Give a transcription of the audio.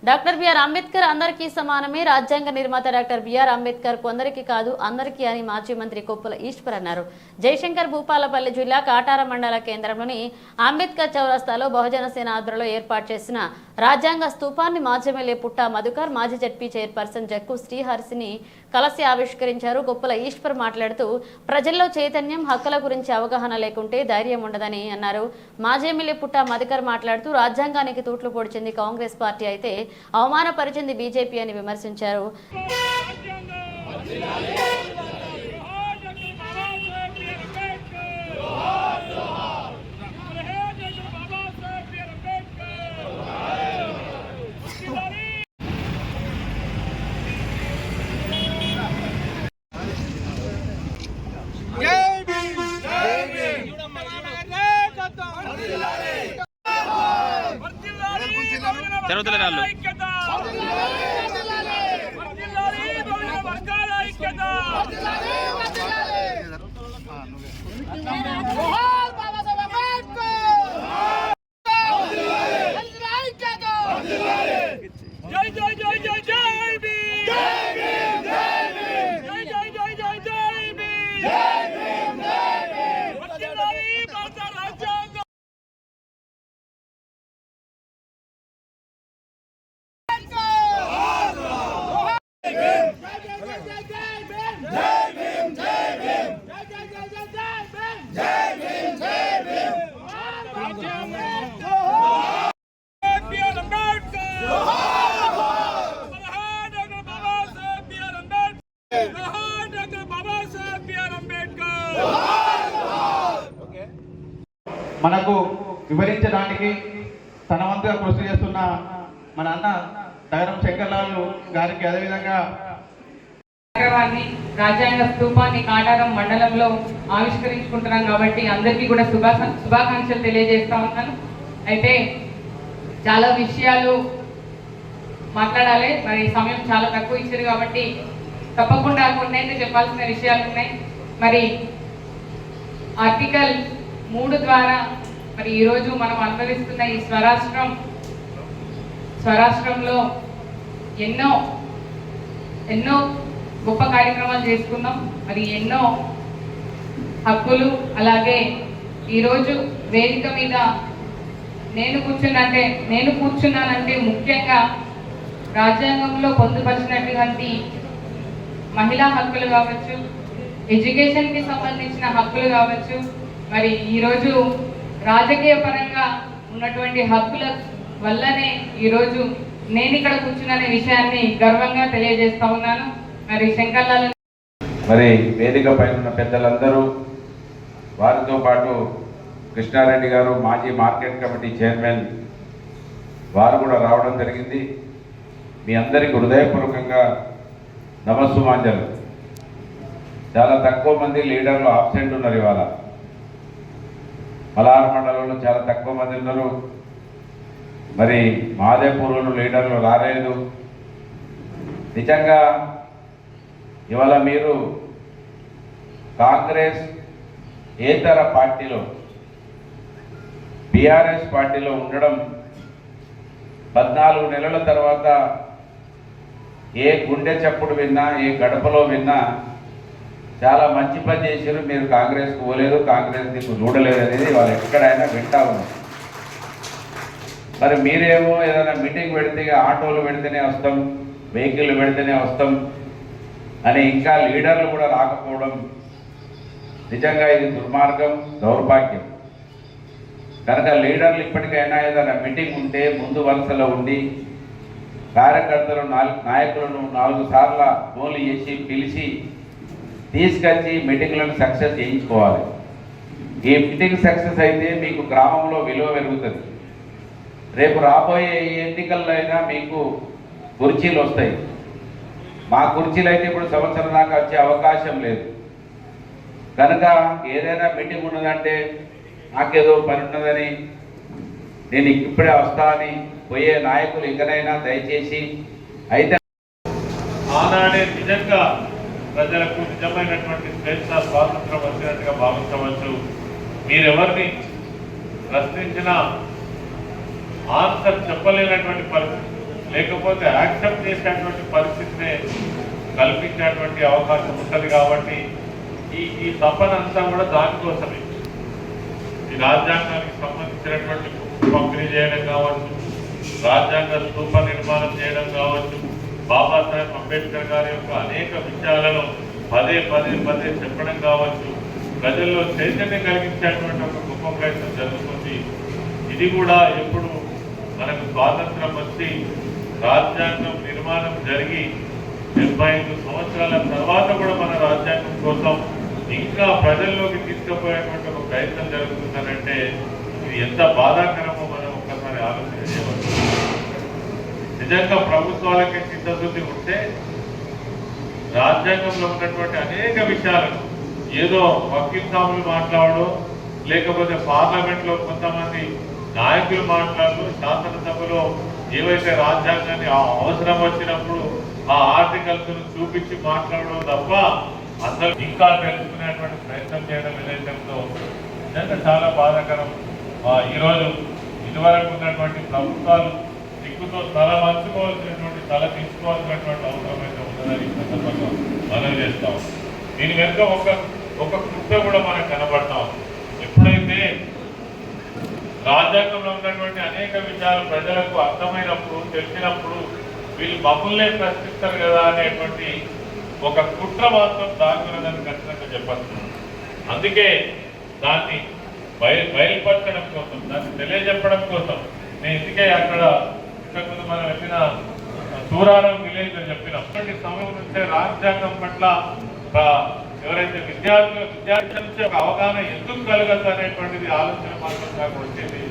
Doctor BR Ambedkar అందరికీ సమానమే. రాజ్యాంగ నిర్మాత డాక్టర్ బిఆర్ అంబేద్కర్ కొందరికి కాదు అందరికీ అని మాజీ మంత్రి కొప్పుల ఈశ్వర్ అన్నారు. జయశంకర్ భూపాలపల్లి జిల్లా కాటార మండల కేంద్రంలోని అంబేద్కర్ చౌరస్తాలో బహుజన సేన ఆధ్వర్యంలో ఏర్పాటు చేసిన రాజ్యాంగ స్తూపాన్ని మాజీ ఎమ్మెల్యే పుట్టా మధుకర్, మాజీ జడ్పీ చైర్పర్సన్ జక్కు శ్రీహర్షిని కలిసి ఆవిష్కరించారు. కొప్పుల ఈశ్వర్ మాట్లాడుతూ ప్రజల్లో చైతన్యం, హక్కుల గురించి అవగాహన లేకుంటే ధైర్యం ఉండదని అన్నారు. మాజీ ఎమ్మెల్యే పుట్టా మధుకర్ మాట్లాడుతూ రాజ్యాంగానికి తూట్లు పొడిచింది కాంగ్రెస్ పార్టీ అయితే అవమానపరిచింది బీజేపీ అని విమర్శించారు. మనకు వివరించడానికి తన వంతుగా కృషి చేస్తున్న మన అన్న దగరం శంకర్లాల్ గారికి, అదేవిధంగా రాజ్యాంగ స్తూపాన్ని కాటారం మండలంలో ఆవిష్కరించుకుంటున్నాం కాబట్టి అందరికీ కూడా శుభాకాంక్షలు తెలియజేస్తా ఉన్నాను. అయితే చాలా విషయాలు మాట్లాడాలి, మరి సమయం చాలా తక్కువ ఇచ్చారు కాబట్టి తప్పకుండా కొన్ని అయితే చెప్పాల్సిన విషయాలు ఉన్నాయి. మరి ఆర్టికల్ 3 ద్వారా మరి ఈరోజు మనం అనుభవిస్తున్న ఈ స్వరాష్ట్రంలో ఎన్నో గొప్ప కార్యక్రమాలు చేసుకున్నాం. మరి ఎన్నో హక్కులు, అలాగే ఈరోజు వేదిక మీద నేను కూర్చున్నానంటే ముఖ్యంగా రాజ్యాంగంలో పొందుపరిచినటువంటి మహిళా హక్కులు కావచ్చు, ఎడ్యుకేషన్కి సంబంధించిన హక్కులు కావచ్చు, మరి ఈరోజు రాజకీయ పరంగా ఉన్నటువంటి హక్కుల వల్లనే ఈరోజు నేను ఇక్కడ కూర్చున్న విషయాన్ని గర్వంగా తెలియజేస్తా ఉన్నాను. మరి శంకర్లాల్ మరి వేదిక పైన ఉన్న పెద్దలందరూ, వారితో పాటు కృష్ణారెడ్డి గారు మాజీ మార్కెట్ కమిటీ చైర్మన్, వారు కూడా రావడం జరిగింది. మీ అందరికీ హృదయపూర్వకంగా నమస్సుమాంజలు. చాలా తక్కువ మంది లీడర్లు ఆబ్సెంట్ ఉన్నారు. ఇవాళ మలార్ మండలంలో చాలా తక్కువ మంది ఉన్నారు. మరి మాదేపూర్లో లీడర్లు రాలేదు. నిజంగా ఇవాళ మీరు కాంగ్రెస్ ఏతర పార్టీలో, బీఆర్ఎస్ పార్టీలో ఉండడం 14 నెలల తర్వాత ఏ గుండె చప్పుడు విన్నా, ఏ గడపలో విన్నా చాలా మంచి పని చేశారు, మీరు కాంగ్రెస్కు పోలేదు, కాంగ్రెస్ దిక్కు చూడలేదు అనేది వాళ్ళు ఎక్కడైనా వింటా ఉన్నారు. మరి మీరేమో ఏదైనా మీటింగ్ పెడితే ఆటోలు పెడితేనే వస్తాం, వెహికల్ పెడితేనే వస్తాం అని ఇంకా లీడర్లు కూడా రాకపోవడం నిజంగా ఇది దుర్మార్గం, దౌర్భాగ్యం. కనుక లీడర్లు ఇప్పటికైనా ఏదైనా మీటింగ్ ఉంటే ముందు వరుసలో ఉండి కార్యకర్తలు, నాయకులను 4 సార్లు ఫోన్లు చేసి పిలిచి తీసుకొచ్చి మీటింగ్లను సక్సెస్ చేయించుకోవాలి. ఈ మీటింగ్ సక్సెస్ అయితే మీకు గ్రామంలో విలువ పెరుగుతుంది. రేపు రాబోయే ఎన్నికల్లో అయినా మీకు కుర్చీలు వస్తాయి. మా కుర్చీలు అయితే ఇప్పుడు సంవత్సరం దాకా వచ్చే అవకాశం లేదు. కనుక ఏదైనా మీటింగ్ ఉన్నదంటే నాకేదో పని ఉన్నదని, నేను ఇప్పుడే వస్తా అని పోయే నాయకులు ఇంకనైనా దయచేసి అయితే ఆనాడే నిజంగా ప్రజలకు నిజమైనటువంటి స్వేచ్ఛ, స్వాతంత్రం వచ్చినట్టుగా భావించవచ్చు. మీరెవరిని ప్రశ్నించినా ఆన్సర్ చెప్పలేనటువంటి పరిస్థితి. లేకపోతే యాక్సెప్ట్ చేసేటువంటి పరిస్థితిని కల్పించేటువంటి అవకాశం ఉంటుంది. కాబట్టి ఈ తపన అంతా కూడా దానికోసమే, ఈ రాజ్యాంగానికి సంబంధించినటువంటి పంపిణీ చేయడం కావచ్చు, రాజ్యాంగ స్థూప నిర్మాణం చేయడం కావచ్చు, బాబాసాహెబ్ అంబేద్కర్ గారి యొక్క అనేక విషయాలను పదే పదే పదే చెప్పడం కావచ్చు, ప్రజల్లో చైతన్యం కలిగించేటువంటి ఒక గొప్ప ప్రయత్నం జరుగుతుంది. ఇది కూడా ఎప్పుడు మనకు స్వాతంత్రం వచ్చి రాజ్యాంగం నిర్మాణం జరిగి 75 సంవత్సరాల తర్వాత కూడా మన రాజ్యాంగం కోసం ఇంకా ప్రజల్లోకి తీసుకుపోయేటువంటి ఒక ప్రయత్నం జరుగుతుందనంటే ఇది ఎంత బాధాకరమో మనం ఒక్కసారి ఆలోచన చేయవచ్చు. నిజంగా ప్రభుత్వాలకి చిత్తశుద్ధి ఉంటే రాజ్యాంగంలో ఉన్నటువంటి అనేక విషయాలను ఏదో వకీల్ సాములు మాట్లాడో, లేకపోతే పార్లమెంట్లో కొంతమంది నాయకులు మాట్లాడు, శాసనసభలో ఏవైతే రాజ్యాంగాన్ని అవసరం వచ్చినప్పుడు ఆ ఆర్టికల్స్ చూపించి మాట్లాడడం తప్ప అసలు ఇంకా తెలుసుకునేటువంటి ప్రయత్నం చేయడం ఏదైతే ఉందో నిజంగా చాలా బాధాకరం. ఈరోజు ఇదివరకు ఉన్నటువంటి ప్రభుత్వాలు దిక్కుతో తల వంచుకోవాల్సినటువంటి తల తీసుకోవాల్సినటువంటి అవసరం అయితే ఉందని ఈ సందర్భంగా మనం చేస్తాం. దీని వెనుక ఒక కుట్ర కూడా మనకు కనబడతాం. ఎప్పుడైతే రాజ్యాంగంలో ఉన్నటువంటి అనేక విషయాలు ప్రజలకు అర్థమైనప్పుడు, తెలిసినప్పుడు వీళ్ళు మమ్మల్నే ప్రశ్నిస్తారు కదా అనేటువంటి ఒక కుట్ర మాత్రం దాగున్నదని ఖచ్చితంగా చెప్పచ్చు. అందుకే దాన్ని బయలుపరచడం కోసం, దాన్ని తెలియజెప్పడం కోసం నేను ఇందుకే అక్కడ ఇంతకుముందు మనం వెళ్ళిన సూరారం విలేజ్ అని చెప్పినాం. అటువంటి సమయం నుంచే రాజ్యాంగం పట్ల ఎవరైతే విద్యార్థుల నుంచి ఒక అవగాహన ఎందుకు కలగదు అనేటువంటిది ఆలోచన మాత్రం నాకు వచ్చింది.